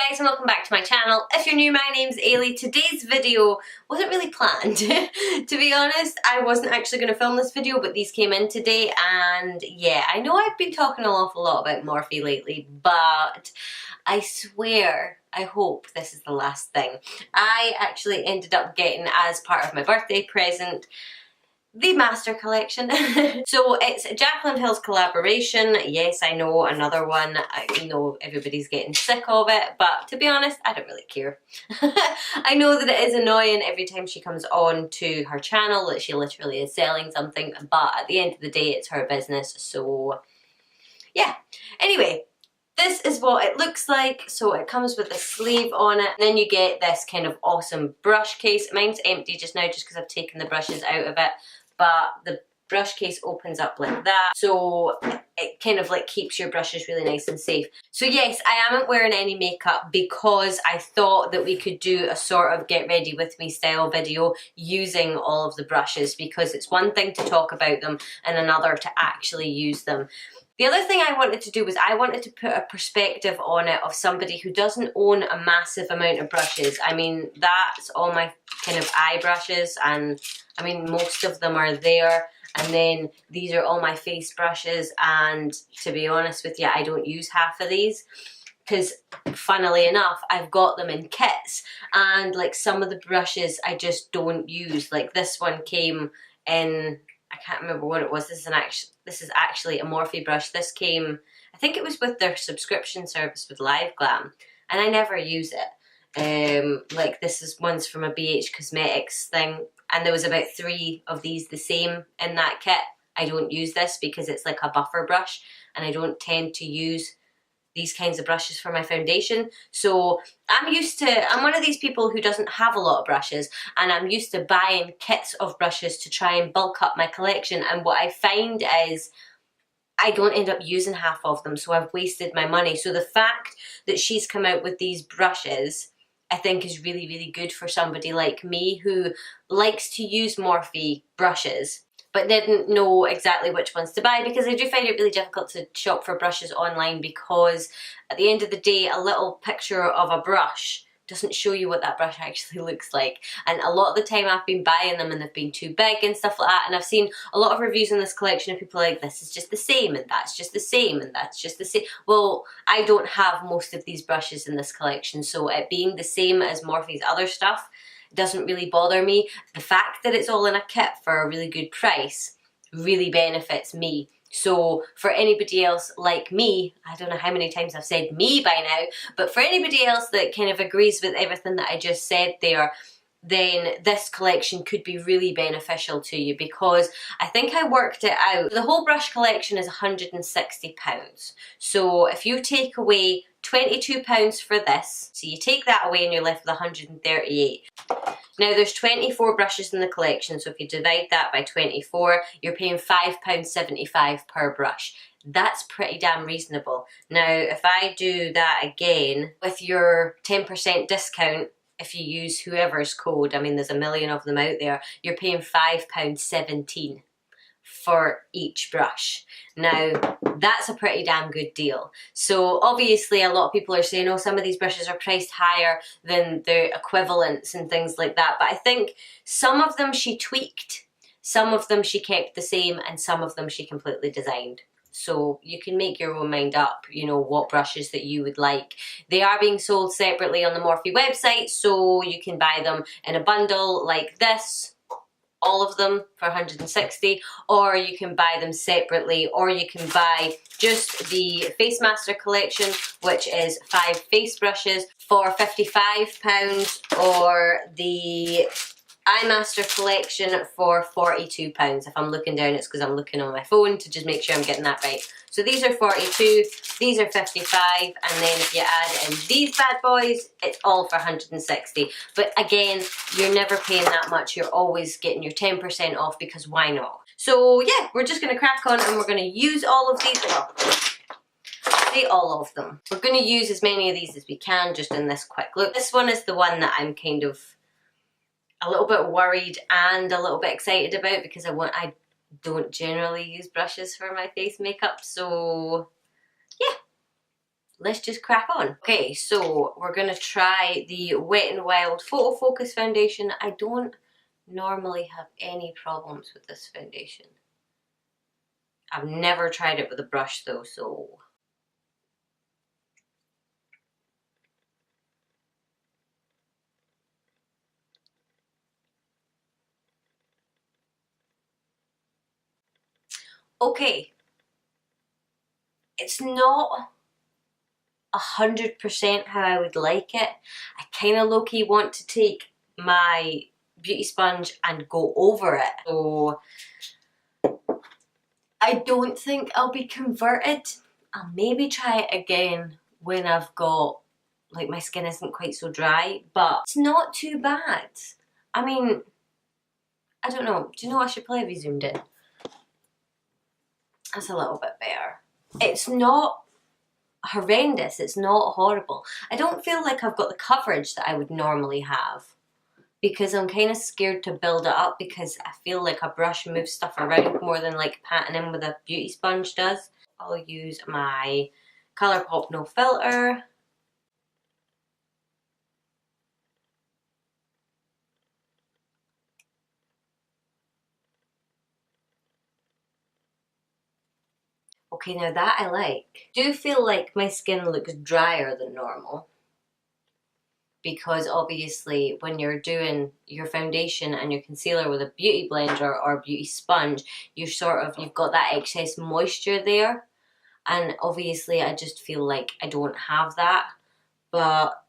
guys and welcome back to my channel. If you're new, my name's Ailey. Today's video wasn't really planned. To be honest, I wasn't actually going to film this video, but these came in today and yeah, I know I've been talking an awful lot about Morphe lately, but I swear, I hope this is the last thing. I actually ended up getting, as part of my birthday present, the Master Collection. So it's Jaclyn Hill's collaboration. Yes, I know, another one. I know everybody's getting sick of it, but to be honest, I don't really care. I know that it is annoying every time she comes on to her channel that she literally is selling something, but at the end of the day, it's her business, so yeah. Anyway, this is what it looks like. So it comes with a sleeve on it, and then you get this kind of awesome brush case. Mine's empty just now just because I've taken the brushes out of it, but the brush case opens up like that, so it kind of like keeps your brushes really nice and safe. So yes, I amn't wearing any makeup because I thought that we could do a sort of get ready with me style video using all of the brushes, because it's one thing to talk about them and another to actually use them. The other thing I wanted to do was I wanted to put a perspective on it of somebody who doesn't own a massive amount of brushes. I mean, that's all my kind of eye brushes, and I mean most of them are there, and then these are all my face brushes, and to be honest with you, I don't use half of these because funnily enough I've got them in kits, and like some of the brushes I just don't use. Like this one came in, I can't remember what it was. This is actually a Morphe brush. This came, I think it was with their subscription service with Live Glam, and I never use it. Like this is one's from a BH Cosmetics thing, and there was about 3 of these the same in that kit. I don't use this because it's like a buffer brush, and I don't tend to use these kinds of brushes for my foundation. So I'm one of these people who doesn't have a lot of brushes, and I'm used to buying kits of brushes to try and bulk up my collection, and what I find is I don't end up using half of them, so I've wasted my money. So the fact that she's come out with these brushes, I think is really, really good for somebody like me who likes to use Morphe brushes but didn't know exactly which ones to buy, because I do find it really difficult to shop for brushes online, because at the end of the day, a little picture of a brush doesn't show you what that brush actually looks like. And a lot of the time I've been buying them and they've been too big and stuff like that, and I've seen a lot of reviews in this collection of people like, this is just the same, and that's just the same, and that's just the same. Well, I don't have most of these brushes in this collection, so it being the same as Morphe's other stuff doesn't really bother me. The fact that it's all in a kit for a really good price really benefits me. So for anybody else like me, I don't know how many times I've said me by now, but for anybody else that kind of agrees with everything that I just said there, then this collection could be really beneficial to you, because I think I worked it out. The whole brush collection is £160. So if you take away £22 for this, so you take that away and you're left with 138. Now there's 24 brushes in the collection, so if you divide that by 24, you're paying £5.75 per brush. That's pretty damn reasonable. Now if I do that again with your 10% discount, if you use whoever's code, I mean there's a million of them out there, you're paying £5.17 for each brush. Now that's a pretty damn good deal. So obviously a lot of people are saying, oh, some of these brushes are priced higher than their equivalents and things like that, but I think some of them she tweaked, some of them she kept the same, and some of them she completely designed. So you can make your own mind up, you know, what brushes that you would like. They are being sold separately on the Morphe website, so you can buy them in a bundle like this, all of them for 160, or you can buy them separately, or you can buy just the Face Master collection, which is 5 face brushes for £55, or the Eye Master collection for £42. If I'm looking down, it's because I'm looking on my phone to just make sure I'm getting that right. So these are 42, these are 55, and then if you add in these bad boys, it's all for 160. But again, you're never paying that much. You're always getting your 10% off, because why not? So yeah, we're just going to crack on and we're going to use all of these. Well, say all of them. We're going to use as many of these as we can just in this quick look. This one is the one that I'm kind of a little bit worried and a little bit excited about, because I don't generally use brushes for my face makeup, so yeah. let's just crack on. Okay, so we're gonna try the Wet n Wild Photo Focus foundation. I don't normally have any problems with this foundation. I've never tried it with a brush though, so. Okay, it's not 100% how I would like it. I kind of low-key want to take my beauty sponge and go over it. So I don't think I'll be converted. I'll maybe try it again when I've got, like, my skin isn't quite so dry, but it's not too bad. I mean, I don't know. Do you know I should probably have zoomed in? That's a little bit better. It's not horrendous. It's not horrible. I don't feel like I've got the coverage that I would normally have because I'm kind of scared to build it up because I feel like a brush moves stuff around more than like patting in with a beauty sponge does. I'll use my Colourpop No Filter. Okay, now that I like. I do feel like my skin looks drier than normal because obviously when you're doing your foundation and your concealer with a beauty blender or a beauty sponge, you've got that excess moisture there, and obviously I just feel like I don't have that, but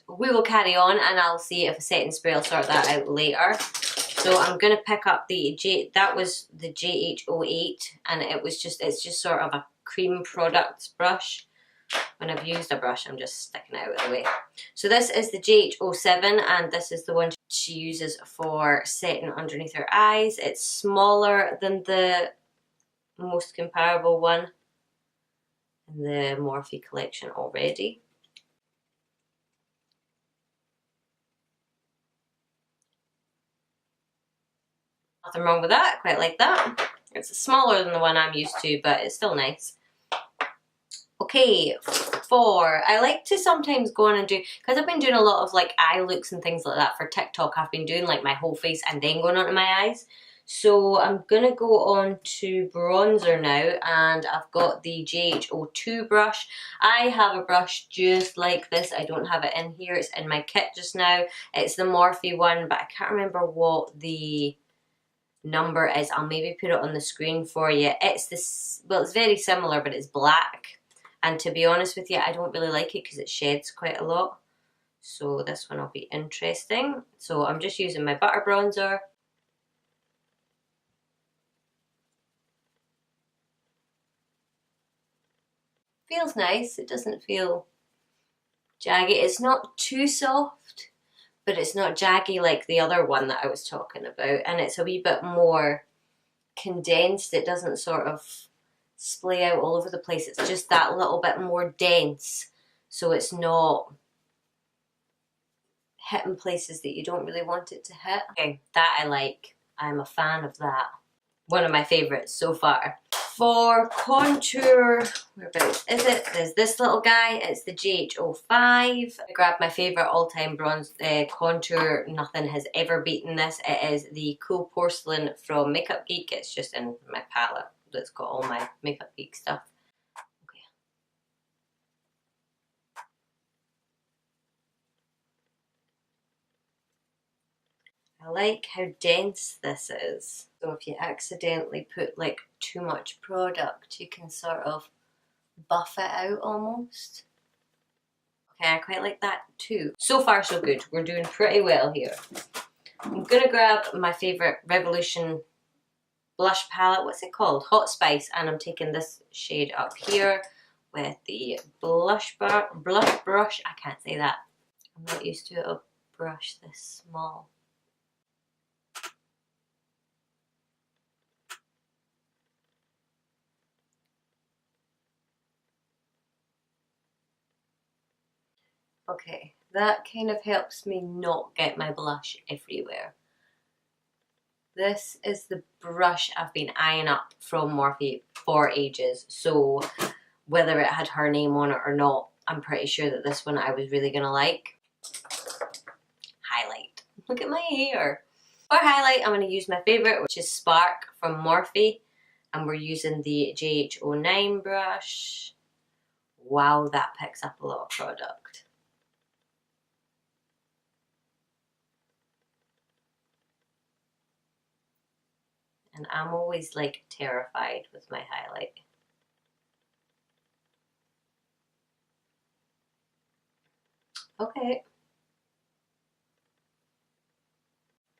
we will carry on and I'll see if a setting spray, I'll sort that out later. So I'm gonna pick up that was the JH08, and it's just sort of a cream products brush. When I've used a brush, I'm just sticking it out of the way. So this is the JH07, and this is the one she uses for setting underneath her eyes. It's smaller than the most comparable one in the Morphe collection already. Nothing wrong with that, I quite like that. It's smaller than the one I'm used to, but it's still nice. Okay, I like to sometimes go on and do, because I've been doing a lot of like eye looks and things like that for TikTok, I've been doing like my whole face and then going onto my eyes. So I'm gonna go on to bronzer now, and I've got the JH02 brush. I have a brush just like this. I don't have it in here, it's in my kit just now. It's the Morphe one, but I can't remember what the number is. I'll maybe put it on the screen for you. It's this, well, it's very similar, but it's black. And to be honest with you, I don't really like it because it sheds quite a lot. So this one will be interesting. So I'm just using my butter bronzer. Feels nice. It doesn't feel jaggy. It's not too soft, but it's not jaggy like the other one that I was talking about. And it's a wee bit more condensed. It doesn't sort of splay out all over the place. It's just that little bit more dense, so it's not hitting places that you don't really want it to hit. Okay, that I like. I'm a fan of that. One of my favourites so far. For contour, whereabouts is it? There's this little guy. It's the JH05. I grabbed my favourite all-time bronze contour. Nothing has ever beaten this. It is the Cool Porcelain from Makeup Geek. It's just in my palette that's got all my Makeup Geek stuff. Okay. I like how dense this is. So if you accidentally put like too much product, you can sort of buff it out almost. Okay, I quite like that too. So far so good. We're doing pretty well here. I'm gonna grab my favourite Revolution blush palette. What's it called? Hot Spice. And I'm taking this shade up here with the blush brush. I can't say that. I'm not used to a brush this small. Okay, that kind of helps me not get my blush everywhere. This is the brush I've been eyeing up from Morphe for ages, so whether it had her name on it or not, I'm pretty sure that this one I was really gonna like. Highlight. Look at my hair. For highlight, I'm gonna use my favorite, which is Spark from Morphe. And we're using the JH09 brush. Wow, that picks up a lot of product. And I'm always like terrified with my highlight. Okay.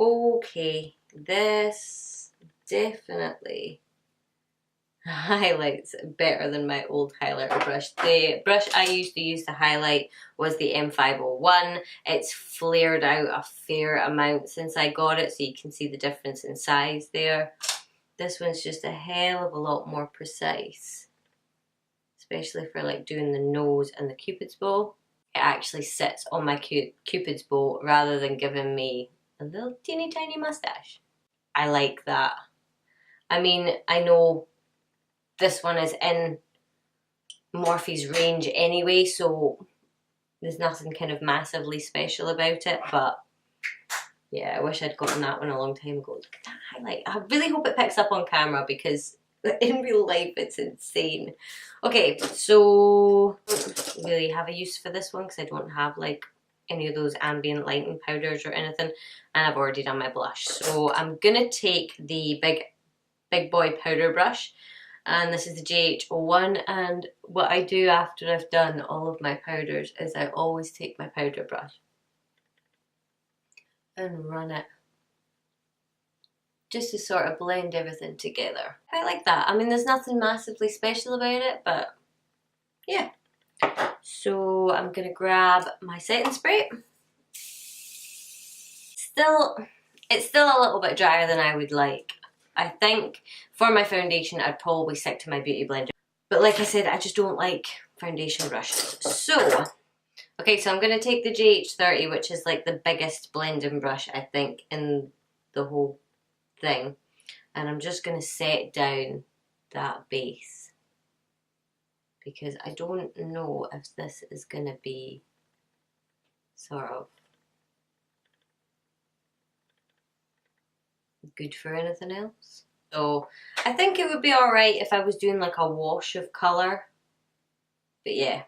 Okay, this definitely highlights better than my old highlighter brush. The brush I used to use to highlight was the M501. It's flared out a fair amount since I got it, so you can see the difference in size there. This one's just a hell of a lot more precise, especially for like doing the nose and the cupid's bow. It actually sits on my cupid's bow rather than giving me a little teeny tiny mustache. I like that. I mean, I know this one is in Morphe's range anyway, so there's nothing kind of massively special about it, but yeah, I wish I'd gotten that one a long time ago. Look at that highlight. I really hope it picks up on camera because in real life it's insane. Okay, so I don't really have a use for this one because I don't have like any of those ambient lighting powders or anything, and I've already done my blush. So I'm gonna take the big boy powder brush, and this is the JH01, and what I do after I've done all of my powders is I always take my powder brush and run it just to sort of blend everything together. I like that. I mean, there's nothing massively special about it, but yeah. So I'm gonna grab my setting spray. It's still a little bit drier than I would like. I think for my foundation I'd probably stick to my beauty blender. But like I said, I just don't like foundation brushes. So, okay, so I'm gonna take the JH30, which is like the biggest blending brush I think in the whole thing. And I'm just gonna set down that base, because I don't know if this is gonna be sort of good for anything else. So I think it would be alright if I was doing like a wash of colour. But yeah,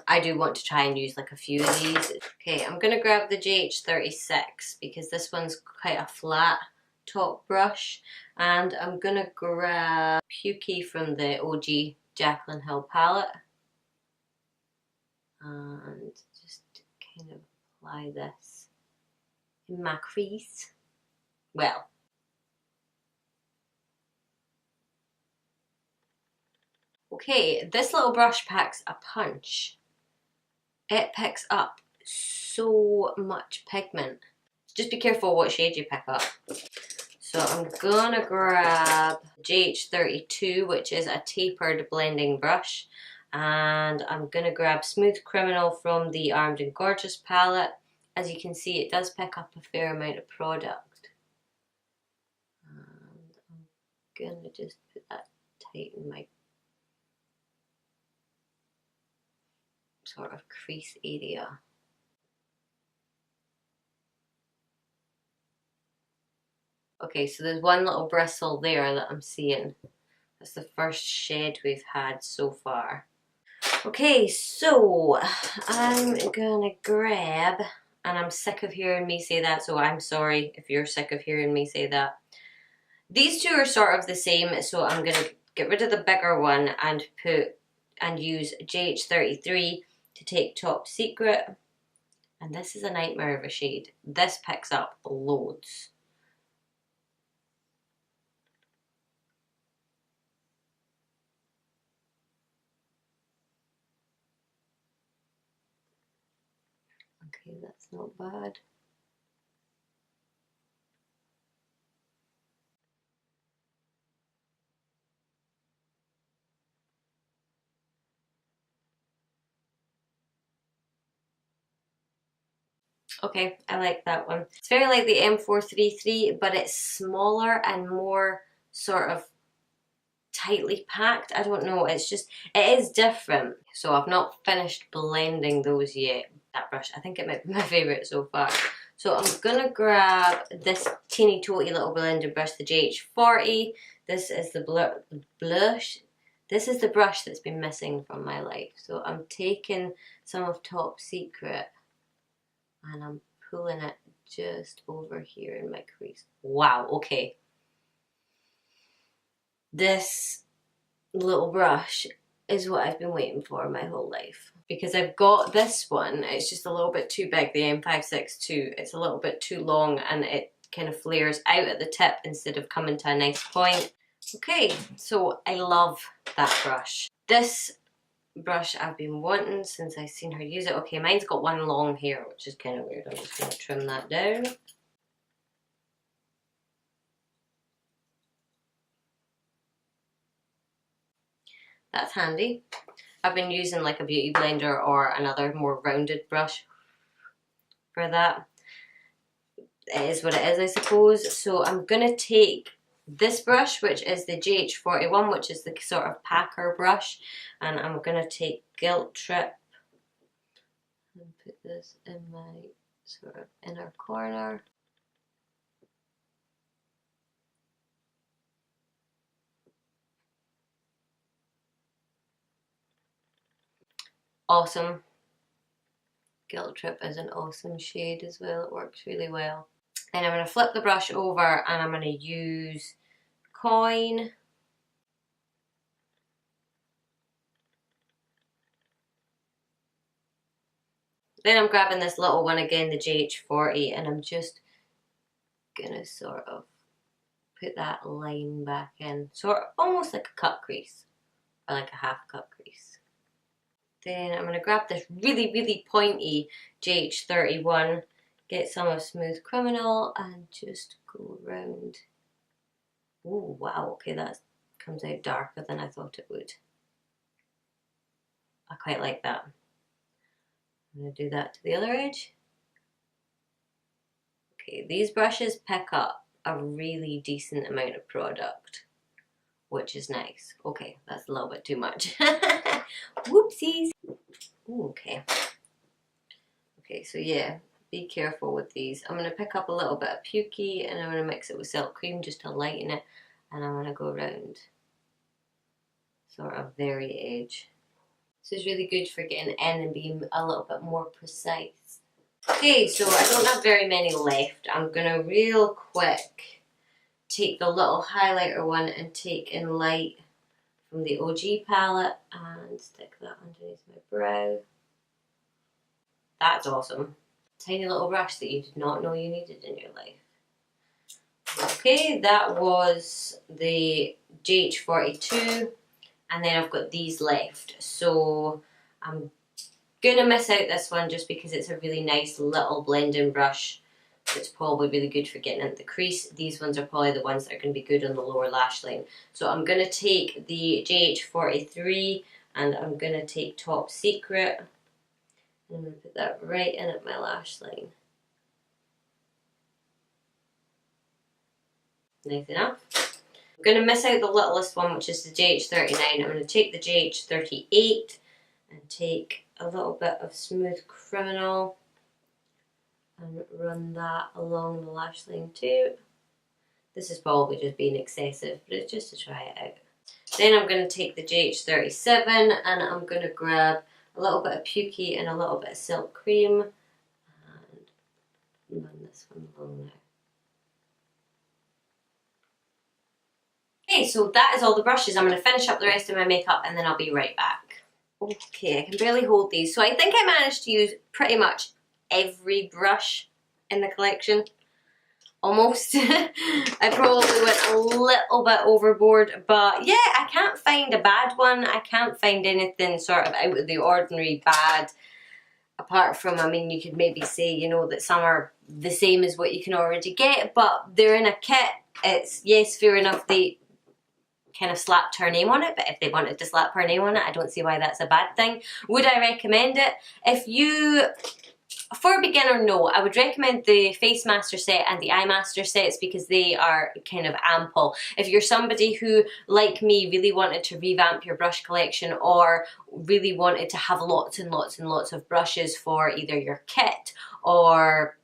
I do want to try and use like a few of these. Okay, I'm going to grab the JH36 because this one's quite a flat top brush. And I'm going to grab Pukey from the OG Jaclyn Hill palette. And just kind of apply this in my crease. Well, okay, this little brush packs a punch. It picks up so much pigment. Just be careful what shade you pick up. So I'm gonna grab JH32, which is a tapered blending brush, and I'm gonna grab Smooth Criminal from the Armed and Gorgeous palette. As you can see, it does pick up a fair amount of product. And I'm gonna just put that tight in my sort of crease area. Okay, so there's one little bristle there that I'm seeing. That's the first shed we've had so far. Okay, so I'm gonna grab, and I'm sick of hearing me say that, so I'm sorry if you're sick of hearing me say that. These two are sort of the same, so I'm gonna get rid of the bigger one and use JH33 to take Top Secret. And this is a nightmare of a shade. This picks up loads. Okay, that's not bad. Okay, I like that one. It's very like the M433, but it's smaller and more sort of tightly packed. I don't know, it's just, it is different. So I've not finished blending those yet. That brush, I think it might be my favourite so far. So I'm gonna grab this teeny toty little blender brush, the JH40. This is the blush. This is the brush that's been missing from my life. So I'm taking some of Top Secret and I'm pulling it just over here in my crease. Wow, okay. This little brush is what I've been waiting for my whole life. Because I've got this one, it's just a little bit too big, the M562. It's a little bit too long and it kind of flares out at the tip instead of coming to a nice point. Okay, so I love that brush. This brush I've been wanting since I've seen her use it. Okay, mine's got one long hair, which is kind of weird. I'm just going to trim that down. That's handy. I've been using like a beauty blender or another more rounded brush for that. It is what it is, I suppose. So I'm going to take this brush, which is the JH41, which is the sort of packer brush, and I'm going to take Guilt Trip and put this in my sort of inner corner. Awesome. Guilt Trip is an awesome shade as well, it works really well. And I'm going to flip the brush over and I'm going to use Coin. Then I'm grabbing this little one again, the JH40, and I'm just going to sort of put that line back in, sort of almost like a cut crease, or like a half cut crease. Then I'm going to grab this really, really pointy JH31, get some of Smooth Criminal, and just go around. Oh wow, okay, that comes out darker than I thought it would. I quite like that. I'm going to do that to the other edge. Okay, these brushes pick up a really decent amount of product, which is nice. Okay, that's a little bit too much. Whoopsies. Ooh, okay. Okay, so yeah, be careful with these. I'm going to pick up a little bit of Pukey and I'm going to mix it with Silk Cream just to lighten it, and I'm going to go around sort of very edge. This is really good for getting in and being a little bit more precise. Okay, so I don't have very many left. I'm going to real quick take the little highlighter one and take in Light from the OG palette and stick that underneath my brow. That's awesome. Tiny little brush that you did not know you needed in your life. Okay, that was the JH42, and then I've got these left. So I'm gonna miss out this one just because it's a really nice little blending brush. It's probably really good for getting into the crease. These ones are probably the ones that are going to be good on the lower lash line. So I'm going to take the JH43 and I'm going to take Top Secret. And I'm going to put that right in at my lash line. Nice enough. I'm going to miss out the littlest one, which is the JH39. I'm going to take the JH38 and take a little bit of Smooth Criminal and run that along the lash line too. This is probably just being excessive, but it's just to try it out. Then I'm going to take the JH37 and I'm going to grab a little bit of Pukey and a little bit of Silk Cream and run this one along now. Okay, so that is all the brushes. I'm going to finish up the rest of my makeup and then I'll be right back. Okay, I can barely hold these. So I think I managed to use pretty much every brush in the collection. Almost. I probably went a little bit overboard, but yeah, I can't find a bad one. I can't find anything sort of out of the ordinary bad. Apart from, I mean, you could maybe say, you know, that some are the same as what you can already get, but they're in a kit. It's, yes, fair enough, they kind of slapped her name on it, but if they wanted to slap her name on it, I don't see why that's a bad thing. Would I recommend it? If you For a beginner, no. I would recommend the Face Master set and the Eye Master sets because they are kind of ample. If you're somebody who, like me, really wanted to revamp your brush collection or really wanted to have lots and lots and lots of brushes for either your kit or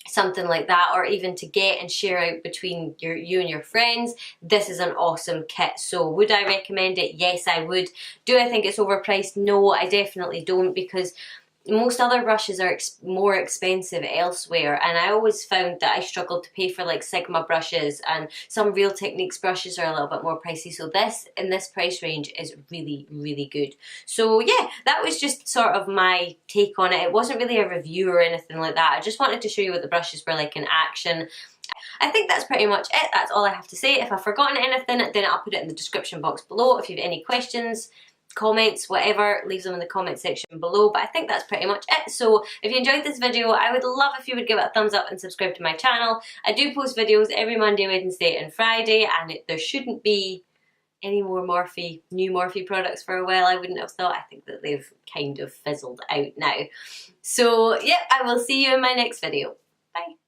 something like that, or even to get and share out between you and your friends, this is an awesome kit. So would I recommend it? Yes, I would. Do I think it's overpriced? No, I definitely don't, because most other brushes are more expensive elsewhere, and I always found that I struggled to pay for like Sigma brushes, and some Real Techniques brushes are a little bit more pricey. So this, in this price range, is really, really good. So yeah, that was just sort of my take on it. It wasn't really a review or anything like that. I just wanted to show you what the brushes were like in action. I think that's pretty much it. That's all I have to say. If I've forgotten anything, then I'll put it in the description box below. If you have any questions, comments, whatever, leave them in the comment section below. But I think that's pretty much it. So if you enjoyed this video, I would love if you would give it a thumbs up and subscribe to my channel. I do post videos every Monday, Wednesday and Friday, and there shouldn't be any more new Morphe products for a while, I wouldn't have thought. I think that they've kind of fizzled out now. So yeah, I will see you in my next video. Bye.